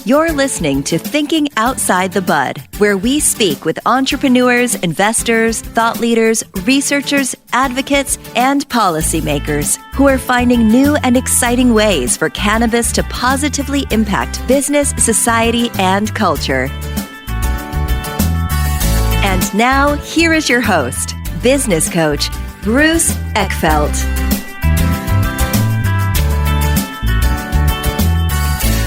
You're listening to Thinking Outside the Bud, where we speak with entrepreneurs, investors, thought leaders, researchers, advocates, and policymakers who are finding new and exciting ways for cannabis to positively impact business, society, and culture. And now, here is your host, business coach, Bruce Eckfeldt.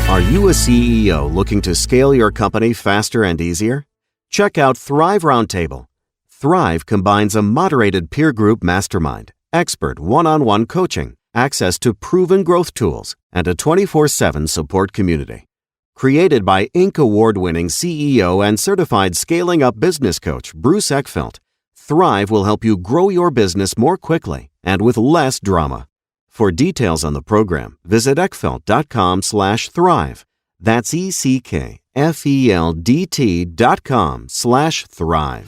Are you a CEO looking to scale your company faster and easier? Check out Thrive Roundtable. Thrive combines a moderated peer group mastermind, expert one-on-one coaching, access to proven growth tools, and a 24/7 support community. Created by Inc. award-winning CEO and certified scaling up business coach Bruce Eckfeldt, Thrive will help you grow your business more quickly and with less drama. For details on the program, visit eckfeldt.com/thrive. That's ECKFELDT.com/thrive.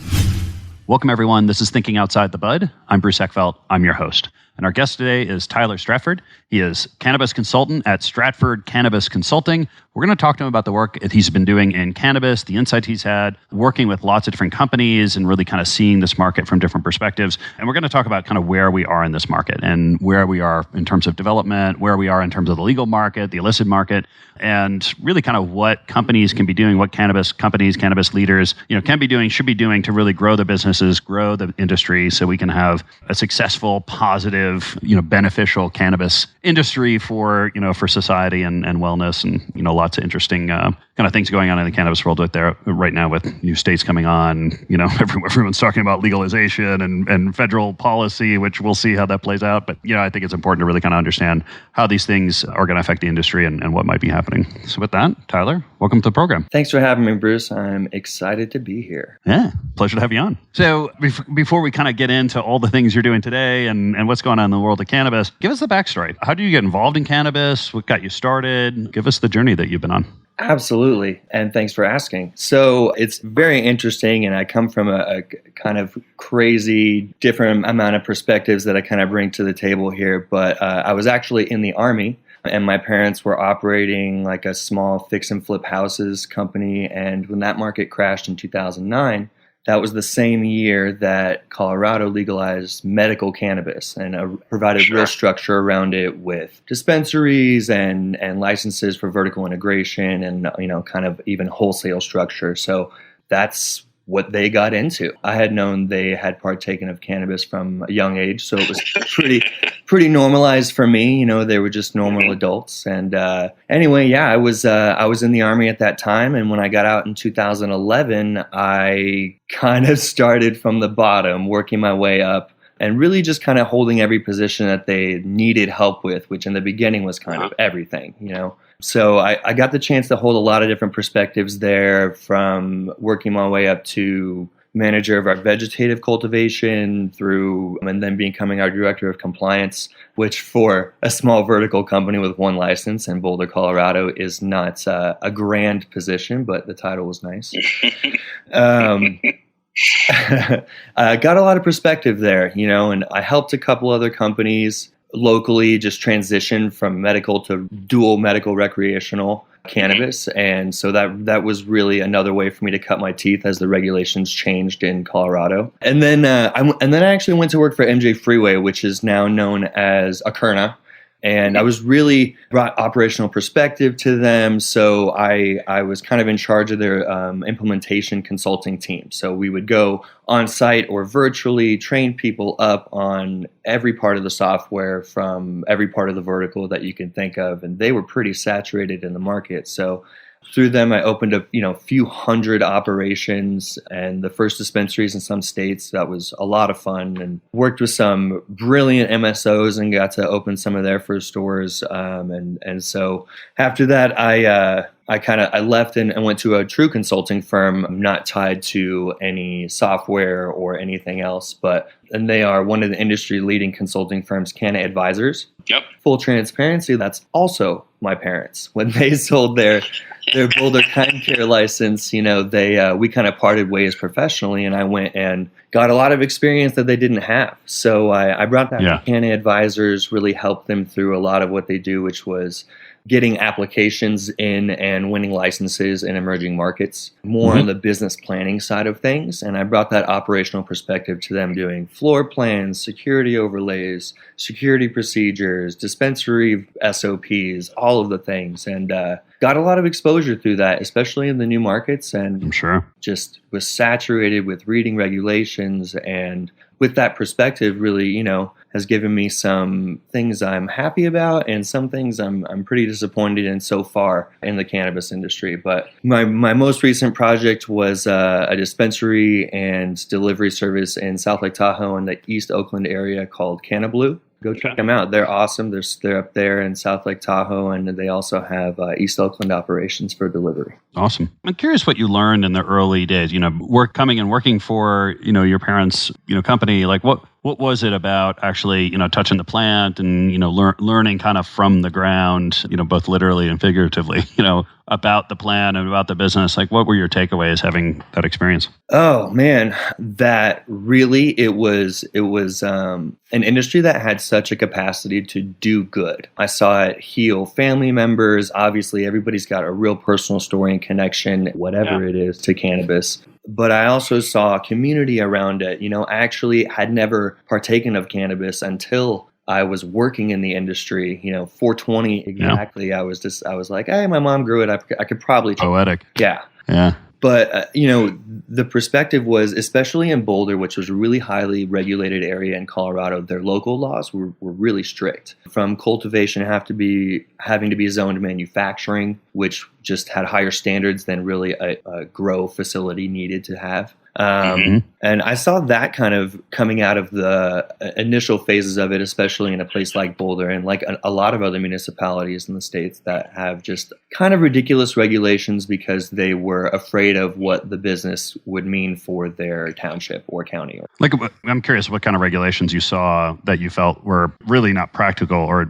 Welcome, everyone. This is Thinking Outside the Bud. I'm Bruce Eckfeldt. I'm your host. And our guest today is Tyler Stratford. He is cannabis consultant at Stratford Cannabis Consulting. We're going to talk to him about the work that he's been doing in cannabis, the insights he's had, working with lots of different companies and really kind of seeing this market from different perspectives. And we're going to talk about kind of where we are in this market and where we are in terms of development, where we are in terms of the legal market, the illicit market, and really kind of what companies can be doing, what cannabis companies, cannabis leaders, can be doing, should be doing to really grow their businesses, grow the industry so we can have a successful, positive, beneficial cannabis industry for society and wellness and, lots of interesting kind of things going on in the cannabis world right now with new states coming on. Everyone's talking about legalization and federal policy, which we'll see how that plays out. But, I think it's important to really kind of understand how these things are going to affect the industry and what might be happening. So with that, Tyler, welcome to the program. Thanks for having me, Bruce. I'm excited to be here. Yeah, pleasure to have you on. So before we kind of get into all the things you're doing today and what's going on in the world of cannabis, give us the backstory. How did you get involved in cannabis? What got you started? Give us the journey that you've been on. Absolutely. And thanks for asking. So it's very interesting. And I come from a kind of crazy, different amount of perspectives that I kind of bring to the table here. But I was actually in the Army. And my parents were operating like a small fix and flip houses company. And when that market crashed in 2009, that was the same year that Colorado legalized medical cannabis and provided real structure around it with dispensaries and licenses for vertical integration and, kind of even wholesale structure. So that's what they got into. I had known they had partaken of cannabis from a young age, so it was pretty normalized for me. They were just normal adults. And anyway, I was in the Army at that time, and when I got out in 2011, I kind of started from the bottom, working my way up, and really just kind of holding every position that they needed help with, which in the beginning was kind of everything, So I got the chance to hold a lot of different perspectives there, from working my way up to manager of our vegetative cultivation and then becoming our director of compliance, which for a small vertical company with one license in Boulder, Colorado is not a grand position, but the title was nice. I got a lot of perspective there, and I helped a couple other companies locally just transition from medical to dual medical recreational cannabis. And so that was really another way for me to cut my teeth as the regulations changed in Colorado. And then I actually went to work for MJ Freeway, which is now known as Akerna. And I was really brought operational perspective to them. So I was kind of in charge of their implementation consulting team. So we would go on site or virtually train people up on every part of the software from every part of the vertical that you can think of. And they were pretty saturated in the market. So through them, I opened a few hundred operations and the first dispensaries in some states. That was a lot of fun, and worked with some brilliant MSOs and got to open some of their first stores. And so after that, I left and went to a true consulting firm, not tied to any software or anything else, and they are one of the industry leading consulting firms, Canna Advisors. Yep. Full transparency, that's also my parents. When they sold their Boulder Kind Care license, we kind of parted ways professionally, and I went and got a lot of experience that they didn't have. So I brought that to Canna Advisors, really helped them through a lot of what they do, which was getting applications in and winning licenses in emerging markets, more on the business planning side of things. And I brought that operational perspective to them, doing floor plans, security overlays, security procedures, dispensary SOPs, all of the things. And got a lot of exposure through that, especially in the new markets. And I'm sure just was saturated with reading regulations, and with that perspective really, has given me some things I'm happy about and some things I'm pretty disappointed in so far in the cannabis industry. But my most recent project was a dispensary and delivery service in South Lake Tahoe in the East Oakland area called CannaBlue. Go check them out. They're awesome. They're up there in South Lake Tahoe, and they also have East Oakland operations for delivery. Awesome. I'm curious what you learned in the early days, working for, your parents', company. Like what was it about actually, touching the plant and, learning kind of from the ground, both literally and figuratively, about the plan and about the business? Like, what were your takeaways having that experience? Oh man, that really, it was an industry that had such a capacity to do good. I saw it heal family members. Obviously, everybody's got a real personal story and connection, whatever it is, to cannabis. But I also saw a community around it. I actually had never partaken of cannabis until I was working in the industry, 420 exactly. Yeah. I was like, hey, my mom grew it. I could probably. Poetic. Yeah. Yeah. But, the perspective was, especially in Boulder, which was a really highly regulated area in Colorado, their local laws were really strict. From cultivation having to be zoned manufacturing, which just had higher standards than really a grow facility needed to have. And I saw that kind of coming out of the initial phases of it, especially in a place like Boulder and like a lot of other municipalities in the states that have just kind of ridiculous regulations because they were afraid of what the business would mean for their township or county. Like, I'm curious what kind of regulations you saw that you felt were really not practical or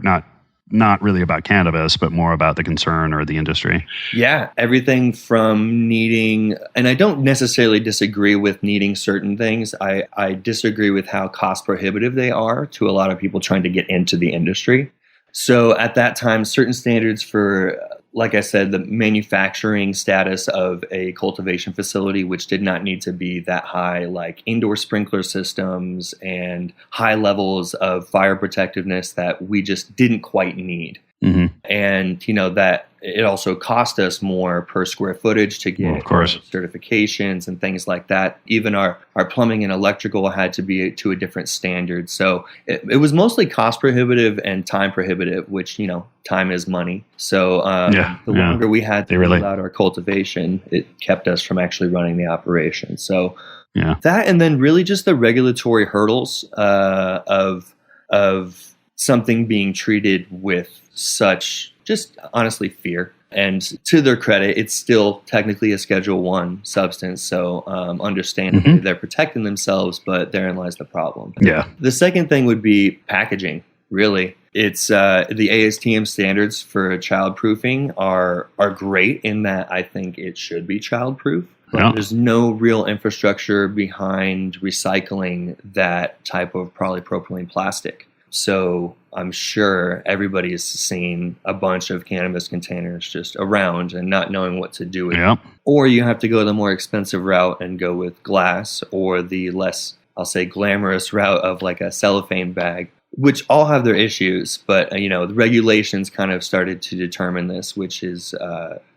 not really about cannabis, but more about the concern or the industry. Yeah, everything from needing, and I don't necessarily disagree with needing certain things. I disagree with how cost prohibitive they are to a lot of people trying to get into the industry. So at that time, certain standards for, like I said, the manufacturing status of a cultivation facility, which did not need to be that high, like indoor sprinkler systems and high levels of fire protectiveness that we just didn't quite need. And, that it also cost us more per square footage to get certifications and things like that. Even our plumbing and electrical had to be to a different standard. So it was mostly cost prohibitive and time prohibitive, which, time is money. So the longer we had to build out our cultivation, it kept us from actually running the operation. So that, and then really just the regulatory hurdles of something being treated with such just honestly fear. And to their credit, it's still technically a Schedule 1 substance. So understandably, they're protecting themselves, but therein lies the problem. Yeah. The second thing would be packaging, really. It's the ASTM standards for childproofing are great in that I think it should be childproof. But there's no real infrastructure behind recycling that type of polypropylene plastic. So I'm sure everybody has seen a bunch of cannabis containers just around and not knowing what to do with it. Or you have to go the more expensive route and go with glass, or the less, I'll say, glamorous route of like a cellophane bag, which all have their issues. But, the regulations kind of started to determine this, which is,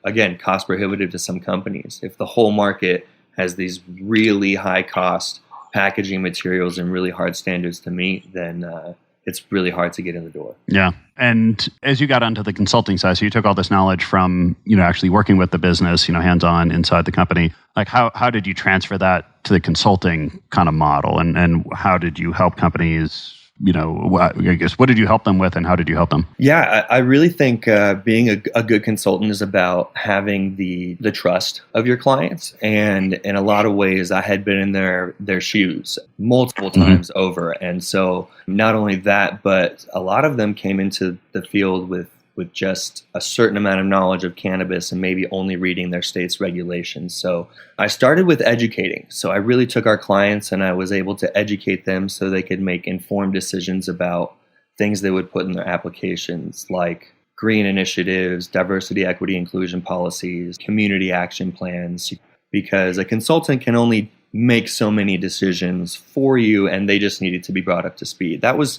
again, cost prohibitive to some companies. If the whole market has these really high cost packaging materials and really hard standards to meet, then it's really hard to get in the door. Yeah. And as you got onto the consulting side, so you took all this knowledge from, actually working with the business, hands-on inside the company. Like how did you transfer that to the consulting kind of model? And how did you help companies, I guess, what did you help them with and how did you help them? Yeah, I really think being a good consultant is about having the trust of your clients. And in a lot of ways, I had been in their shoes multiple times over. And so not only that, but a lot of them came into the field with just a certain amount of knowledge of cannabis and maybe only reading their state's regulations. So I started with educating. So I really took our clients and I was able to educate them so they could make informed decisions about things they would put in their applications, like green initiatives, diversity, equity, inclusion policies, community action plans, because a consultant can only make so many decisions for you, and they just needed to be brought up to speed. That was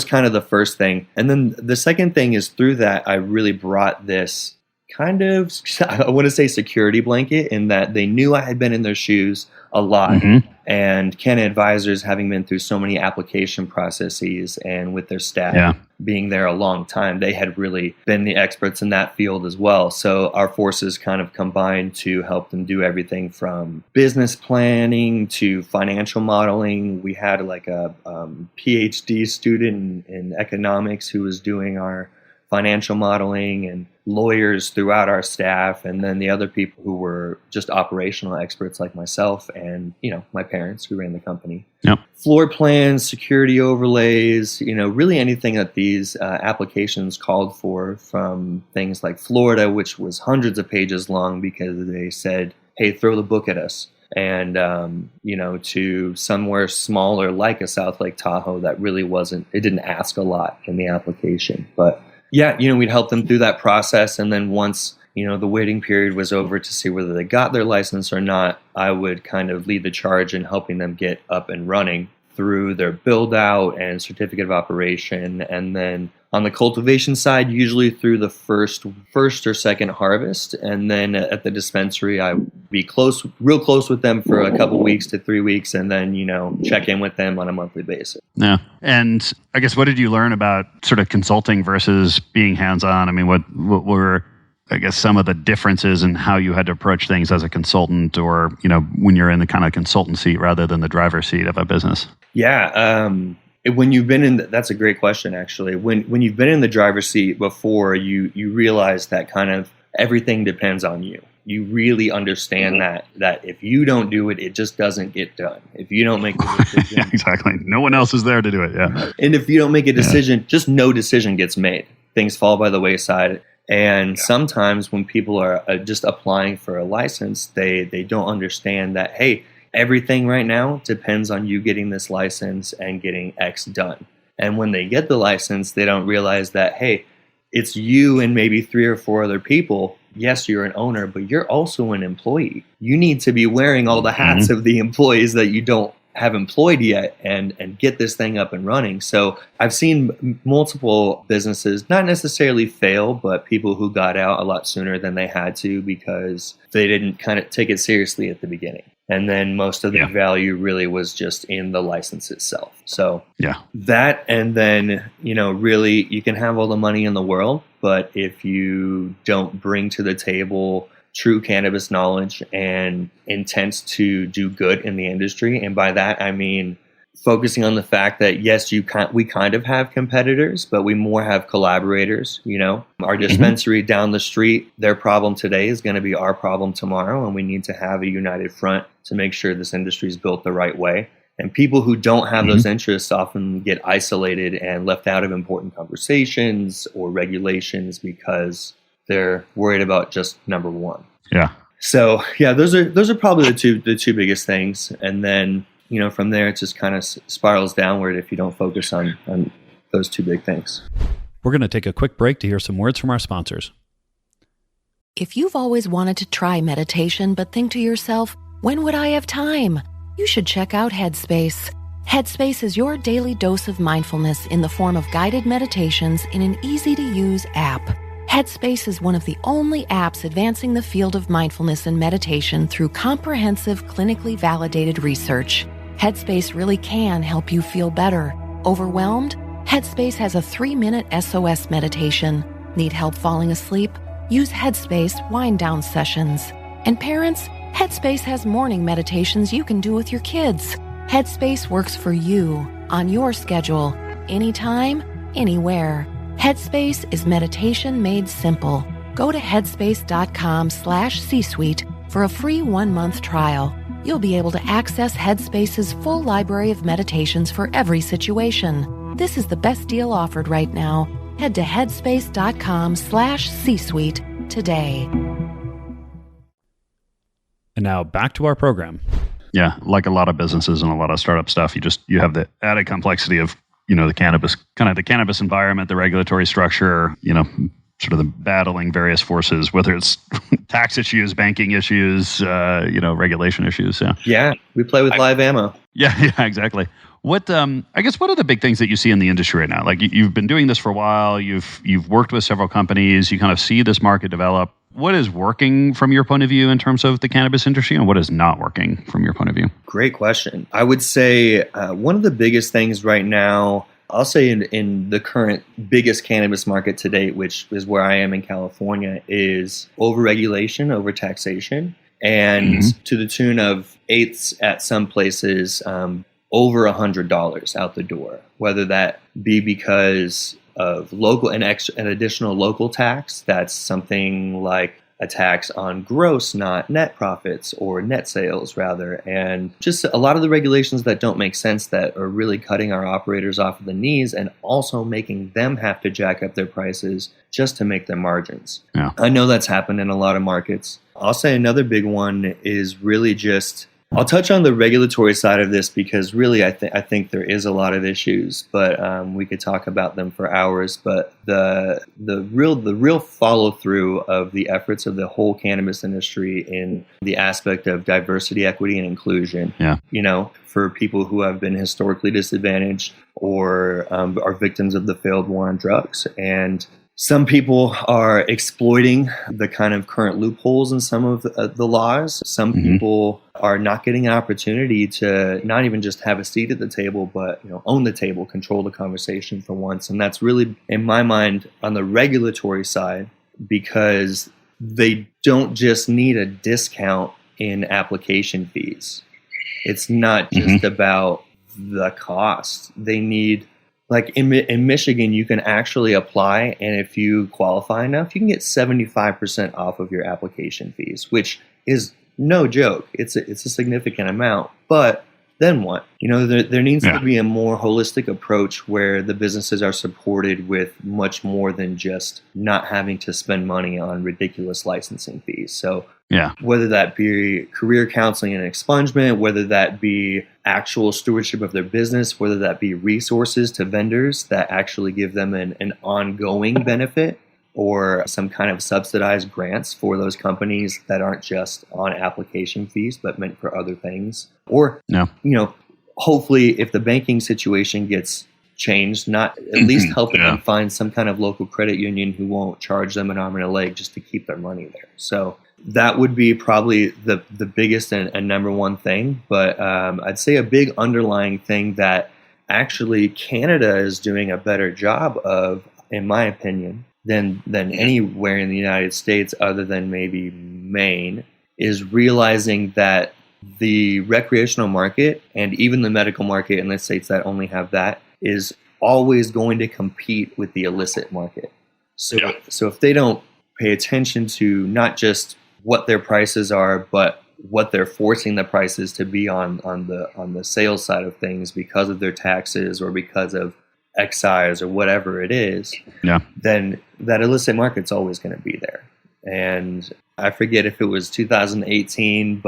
kind of the first thing. And then the second thing is, through that, I really brought this kind of, I want to say, security blanket, in that they knew I had been in their shoes a lot. Mm-hmm. And Canna Advisors, having been through so many application processes and with their staff being there a long time, they had really been the experts in that field as well. So our forces kind of combined to help them do everything from business planning to financial modeling. We had like a PhD student in economics who was doing our financial modeling, and lawyers throughout our staff, and then the other people who were just operational experts like myself and, my parents who ran the company. Yep. Floor plans, security overlays, really anything that these applications called for, from things like Florida, which was hundreds of pages long because they said, hey, throw the book at us. And, to somewhere smaller like a South Lake Tahoe that really it didn't ask a lot in the application. But yeah, we'd help them through that process. And then once, the waiting period was over to see whether they got their license or not, I would kind of lead the charge in helping them get up and running through their build out and certificate of operation. And then on the cultivation side, usually through the first or second harvest. And then at the dispensary, I would be real close with them for a couple weeks to 3 weeks, and then, check in with them on a monthly basis. Yeah. And I guess, what did you learn about sort of consulting versus being hands-on? I mean, what were, I guess, some of the differences in how you had to approach things as a consultant, or, when you're in the kind of consultant seat rather than the driver's seat of a business? Yeah. When you've been that's a great question, actually. When you've been in the driver's seat before, you realize that kind of everything depends on you. You really understand that if you don't do it, it just doesn't get done. If you don't make the decision. Yeah, exactly. No one else is there to do it. Yeah. And if you don't make a decision, just no decision gets made. Things fall by the wayside. And sometimes when people are just applying for a license, they don't understand that, hey, everything right now depends on you getting this license and getting X done. And when they get the license, they don't realize that, hey, it's you and maybe 3 or 4 other people. Yes, you're an owner, but you're also an employee. You need to be wearing all the hats of the employees that you don't have employed yet, and get this thing up and running. So I've seen multiple businesses not necessarily fail, but people who got out a lot sooner than they had to because they didn't kind of take it seriously at the beginning. And then most of the value really was just in the license itself. So that, and then, really you can have all the money in the world, but if you don't bring to the table true cannabis knowledge and intent to do good in the industry. And by that, I mean focusing on the fact that, yes, we kind of have competitors, but we more have collaborators. Our dispensary down the street, their problem today is going to be our problem tomorrow. And we need to have a united front to make sure this industry is built the right way. And people who don't have those interests often get isolated and left out of important conversations or regulations because they're worried about just number one. Yeah. So those are probably the two biggest things. And then, from there, it just kind of spirals downward if you don't focus on those two big things. We're going to take a quick break to hear some words from our sponsors. If you've always wanted to try meditation but think to yourself, when would I have time? You should check out Headspace. Headspace is your daily dose of mindfulness in the form of guided meditations in an easy-to-use app. Headspace is one of the only apps advancing the field of mindfulness and meditation through comprehensive, clinically validated research. Headspace really can help you feel better. Overwhelmed? Headspace has a 3-minute SOS meditation. Need help falling asleep? Use Headspace wind-down sessions. And parents, Headspace has morning meditations you can do with your kids. Headspace works for you, on your schedule, anytime, anywhere. Headspace is meditation made simple. Go to headspace.com/C-Suite for a free 1-month trial. You'll be able to access Headspace's full library of meditations for every situation. This is the best deal offered right now. Head to headspace.com/C-Suite today. And now back to our program. Yeah, like a lot of businesses and a lot of startup stuff, you have the added complexity of the cannabis environment, the regulatory structure, sort of the battling various forces, whether it's tax issues, banking issues, regulation issues. Yeah, we play with live ammo. Yeah, exactly. What I guess what are the big things that you see in the industry right now? Like you've been doing this for a while. You've worked with several companies. You kind of see this market develop. What is working from your point of view in terms of the cannabis industry, and what is not working from your point of view? Great question. I would say one of the biggest things right now, I'll say in the current biggest cannabis market to date, which is where I am in California, is overregulation, overtaxation, and to the tune of eighths at some places, over $100 out the door, whether that be because of an additional local tax. That's something like a tax on gross, not net profits, or net sales rather, and just a lot of the regulations that don't make sense that are really cutting our operators off of the knees and also making them have to jack up their prices just to make their margins. Yeah. I know that's happened in a lot of markets. I'll say another big one is really just, I'll touch on the regulatory side of this because really I think there is a lot of issues, but we could talk about them for hours. But the real follow through of the efforts of the whole cannabis industry in the aspect of diversity, equity, and inclusion. Yeah. For people who have been historically disadvantaged or are victims of the failed war on drugs. And some people are exploiting the kind of current loopholes in some of the laws. Some people are not getting an opportunity to not even just have a seat at the table, but own the table, control the conversation for once. And that's really, in my mind, on the regulatory side, because they don't just need a discount in application fees. It's not just about the cost. They need, like in Michigan, you can actually apply, and if you qualify enough, you can get 75% off of your application fees, which is no joke. It's a significant amount. But then what? There needs to be a more holistic approach where the businesses are supported with much more than just not having to spend money on ridiculous licensing fees. So whether that be career counseling and expungement, whether that be actual stewardship of their business, whether that be resources to vendors that actually give them an ongoing benefit, or some kind of subsidized grants for those companies that aren't just on application fees, but meant for other things. Or, hopefully if the banking situation gets changed, not at least helping them find some kind of local credit union who won't charge them an arm and a leg just to keep their money there. So that would be probably the biggest and number one thing. But I'd say a big underlying thing that actually Canada is doing a better job of, in my opinion, than anywhere in the United States other than maybe Maine, is realizing that the recreational market and even the medical market in the states that only have that is always going to compete with the illicit market. So if they don't pay attention to not just what their prices are, but what they're forcing the prices to be on the sales side of things because of their taxes or because of excise or whatever it is, then that illicit market's always going to be there. And I forget if it was 2018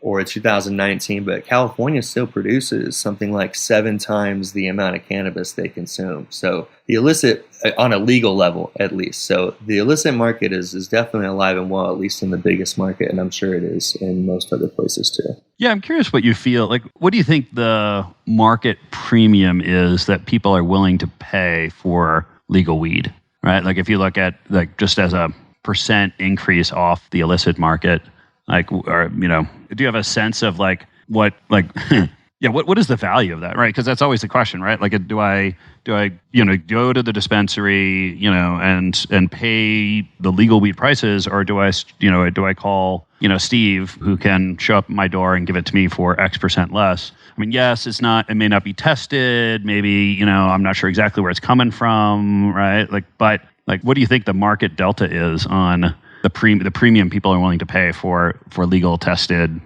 or 2019, but California still produces something like 7 times the amount of cannabis they consume. So the illicit, on a legal level at least, so the illicit market is definitely alive and well, at least in the biggest market, and I'm sure it is in most other places too. Yeah, I'm curious what you feel. Like, what do you think the market premium is that people are willing to pay for legal weed, right? Like if you look at just as a percent increase off the illicit market, do you have a sense of what is the value of that, right? Because that's always the question, right? Like, do I go to the dispensary, and pay the legal weed prices, or do I call, Steve, who can show up at my door and give it to me for X% less? I mean, yes, it may not be tested. Maybe, I'm not sure exactly where it's coming from, right? But what do you think the market delta is on the premium people are willing to pay for legal tested,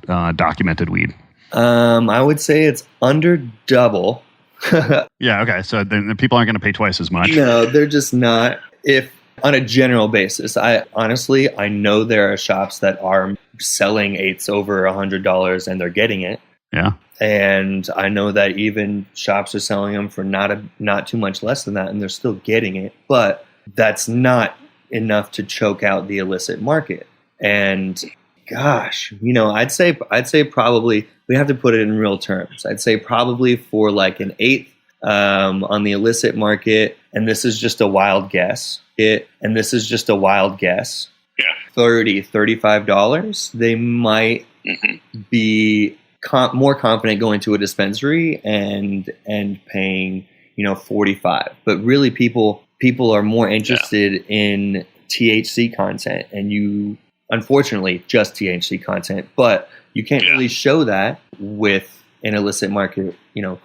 documented weed? I would say it's under double. Yeah. Okay. So then people aren't going to pay twice as much. No, they're just not. If on a general basis, I know there are shops that are selling eighths over $100 and they're getting it. Yeah. And I know that even shops are selling them for not too much less than that, and they're still getting it. But that's not enough to choke out the illicit market. And gosh, I'd say probably, we have to put it in real terms. I'd say probably for like an eighth on the illicit market, and this is just a wild guess. $30-$35, they might be more confident going to a dispensary and paying $45. But really, people are more interested in THC content, and unfortunately just THC content, but you can't really show that with an illicit market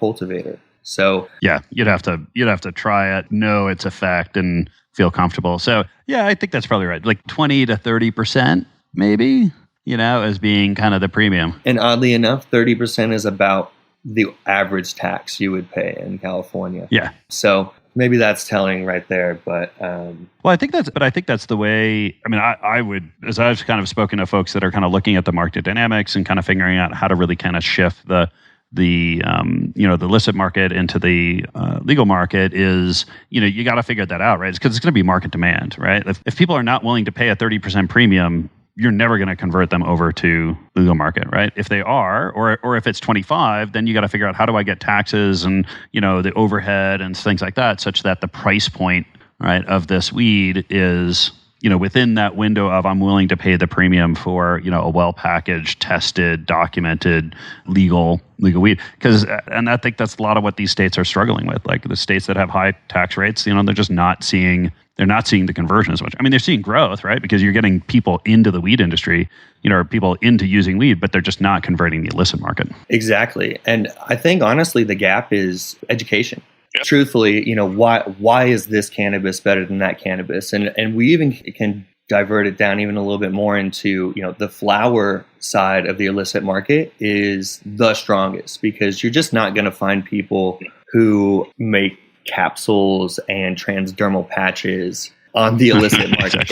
cultivator. So you'd have to try it, know its effect, and feel comfortable. So I think that's probably right. Like 20 to 30%, maybe, as being kind of the premium. And oddly enough, 30% is about the average tax you would pay in California. Yeah. So maybe that's telling right there. But I think that's the way. I mean, I would, as I've kind of spoken to folks that are kind of looking at the market dynamics and kind of figuring out how to really kind of shift the illicit market into the legal market, is you got to figure that out, right? Because it's going to be market demand, right? If people are not willing to pay a 30% premium, you're never going to convert them over to the legal market, right? If they are, or if it's 25, then you got to figure out, how do I get taxes and the overhead and things like that, such that the price point, right, of this weed is within that window of, I'm willing to pay the premium for, a well-packaged, tested, documented, legal weed. And I think that's a lot of what these states are struggling with. Like the states that have high tax rates, they're just not seeing the conversion as much. I mean, they're seeing growth, right? Because you're getting people into the weed industry, or people into using weed, but they're just not converting the illicit market. Exactly. And I think, honestly, the gap is education. Truthfully, why is this cannabis better than that cannabis? And we even can divert it down even a little bit more into, the flower side of the illicit market is the strongest, because you're just not going to find people who make capsules and transdermal patches on the illicit market.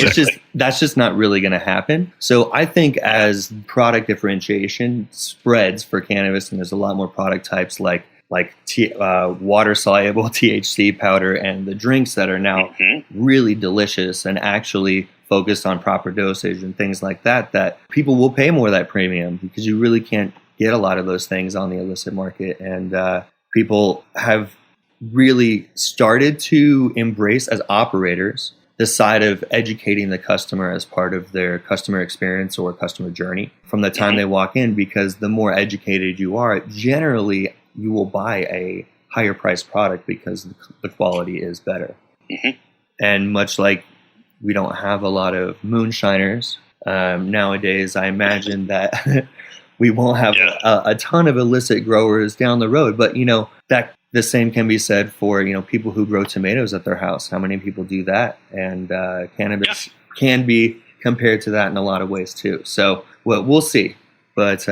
That's just not really going to happen. So I think as product differentiation spreads for cannabis, and there's a lot more product types like water-soluble THC powder, and the drinks that are now really delicious and actually focused on proper dosage and things like that, that people will pay more of that premium, because you really can't get a lot of those things on the illicit market. And people have really started to embrace, as operators, the side of educating the customer as part of their customer experience or customer journey from the time they walk in, because the more educated you are, generally you will buy a higher priced product because the quality is better. And much like we don't have a lot of moonshiners nowadays, I imagine that we won't have a ton of illicit growers down the road. But that the same can be said for people who grow tomatoes at their house. How many people do that? And cannabis can be compared to that in a lot of ways too. So we'll see. But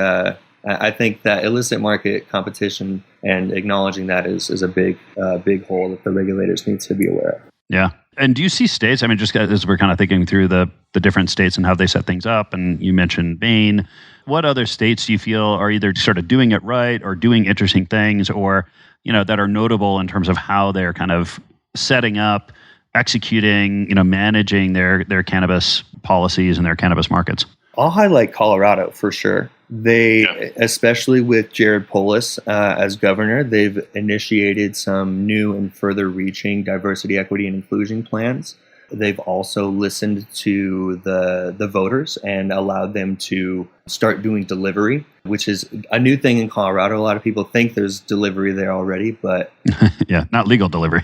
I think that illicit market competition and acknowledging that is a big hole that the regulators need to be aware of. Yeah. And do you see states, I mean, just as we're kind of thinking through the different states and how they set things up, and you mentioned Maine, what other states do you feel are either sort of doing it right or doing interesting things, or, that are notable in terms of how they're kind of setting up, executing, managing their cannabis policies and their cannabis markets? I'll highlight Colorado for sure. They, especially with Jared Polis as governor, they've initiated some new and further reaching diversity, equity, and inclusion plans. They've also listened to the voters and allowed them to start doing delivery, which is a new thing in Colorado. A lot of people think there's delivery there already, but not legal delivery.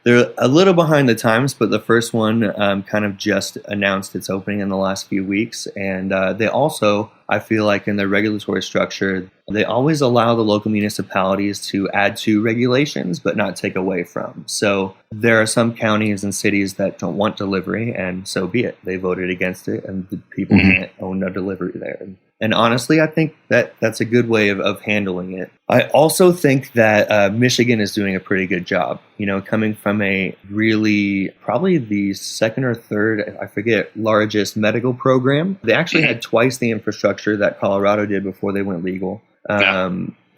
They're a little behind the times, but the first one kind of just announced its opening in the last few weeks. And they also, I feel like in their regulatory structure, they always allow the local municipalities to add to regulations, but not take away from. So there are some counties and cities that don't want delivery, and so be it. They voted against it, and the people can't own a delivery there. And honestly, I think that's a good way of handling it. I also think that Michigan is doing a pretty good job, coming from a really, probably the second or third, I forget, largest medical program. They actually had twice the infrastructure that Colorado did before they went legal.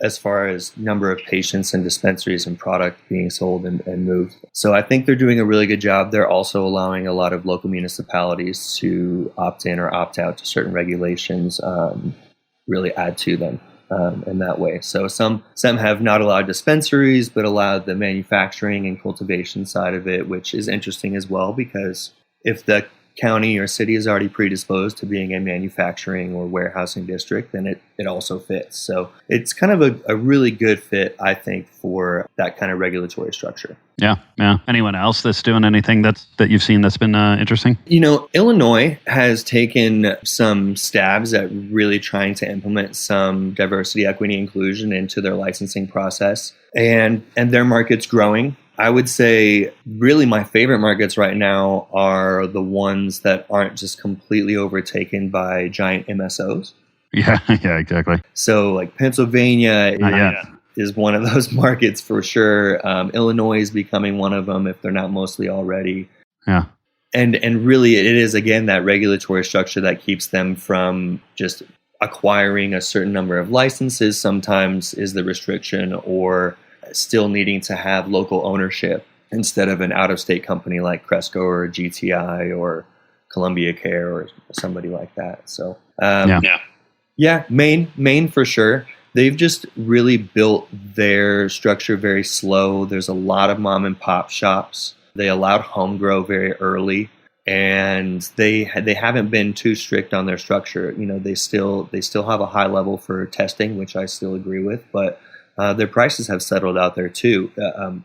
as far as number of patients and dispensaries and product being sold and moved. So I think they're doing a really good job. They're also allowing a lot of local municipalities to opt in or opt out to certain regulations, really add to them in that way. So some have not allowed dispensaries, but allowed the manufacturing and cultivation side of it, which is interesting as well, because if the county or city is already predisposed to being a manufacturing or warehousing district, then it also fits. So it's kind of a really good fit, I think, for that kind of regulatory structure. Yeah. Anyone else that's doing anything that you've seen that's been interesting? Illinois has taken some stabs at really trying to implement some diversity, equity, inclusion into their licensing process, and their market's growing. I would say really my favorite markets right now are the ones that aren't just completely overtaken by giant MSOs. Yeah, exactly. So like Pennsylvania is one of those markets for sure. Illinois is becoming one of them if they're not mostly already. Yeah. And really it is, again, that regulatory structure that keeps them from just acquiring a certain number of licenses. Sometimes is the restriction, or still needing to have local ownership instead of an out-of-state company like Cresco or GTI or Columbia Care or somebody like that. So, Maine for sure. They've just really built their structure very slow. There's a lot of mom and pop shops. They allowed home grow very early, and they haven't been too strict on their structure. They still have a high level for testing, which I still agree with, but their prices have settled out there too,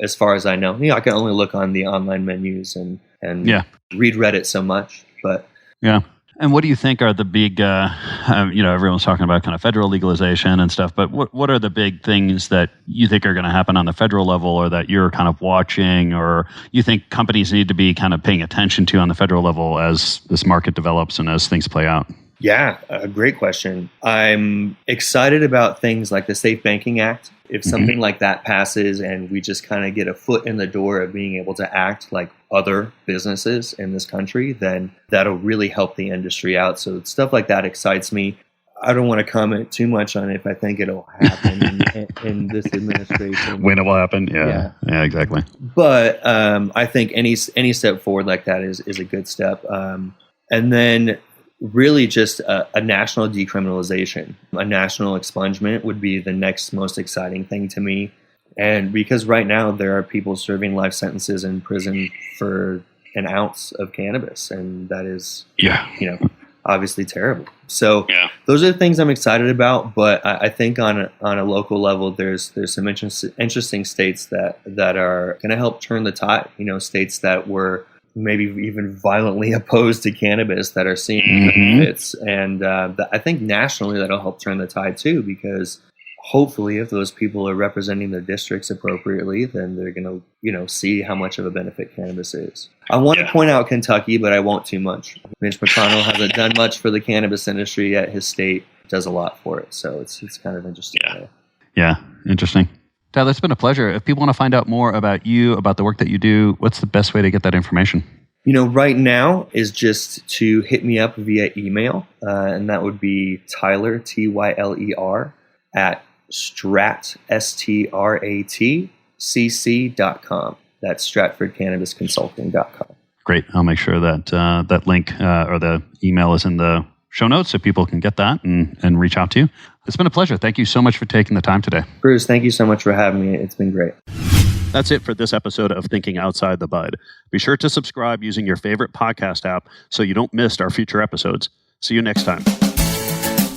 as far as I know. I can only look on the online menus and read Reddit so much, but yeah. And what do you think are the big? Everyone's talking about kind of federal legalization and stuff, but what are the big things that you think are going to happen on the federal level, or that you're kind of watching, or you think companies need to be kind of paying attention to on the federal level as this market develops and as things play out? Yeah, a great question. I'm excited about things like the Safe Banking Act. If something like that passes and we just kind of get a foot in the door of being able to act like other businesses in this country, then that'll really help the industry out. So stuff like that excites me. I don't want to comment too much on if I think it'll happen in this administration. When it will happen, yeah, exactly. But I think any step forward like that is a good step. And then really just a national decriminalization, a national expungement would be the next most exciting thing to me. And because right now there are people serving life sentences in prison for an ounce of cannabis, and that is, obviously terrible. So those are the things I'm excited about. But I think on a local level, there's some interesting states that are going to help turn the tide. States that were maybe even violently opposed to cannabis that are seeing benefits. And I think nationally that'll help turn the tide too, because hopefully if those people are representing their districts appropriately, then they're going to, see how much of a benefit cannabis is. I want to point out Kentucky, but I won't too much. Mitch McConnell hasn't done much for the cannabis industry yet. His state does a lot for it. So it's kind of interesting. Yeah, interesting. Tyler, it's been a pleasure. If people want to find out more about you, about the work that you do, what's the best way to get that information? Right now is just to hit me up via email, and that would be Tyler, Tyler, at stratcc.com. That's StratfordCannabisConsulting.com. Great. I'll make sure that that link or the email is in the show notes so people can get that and reach out to you. It's been a pleasure. Thank you so much for taking the time today. Bruce, thank you so much for having me. It's been great. That's it for this episode of Thinking Outside the Bud. Be sure to subscribe using your favorite podcast app so you don't miss our future episodes. See you next time.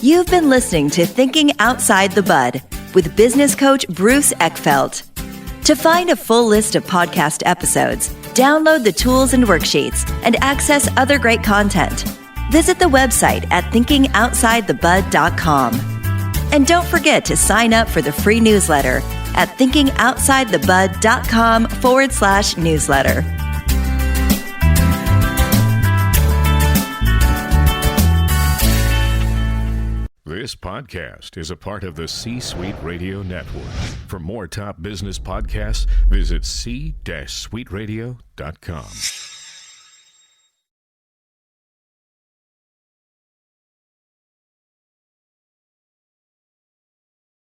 You've been listening to Thinking Outside the Bud with business coach Bruce Eckfeldt. To find a full list of podcast episodes, download the tools and worksheets, and access other great content, visit the website at thinkingoutsidethebud.com. And don't forget to sign up for the free newsletter at thinkingoutsidethebud.com/newsletter. This podcast is a part of the C-Suite Radio Network. For more top business podcasts, visit c-suiteradio.com.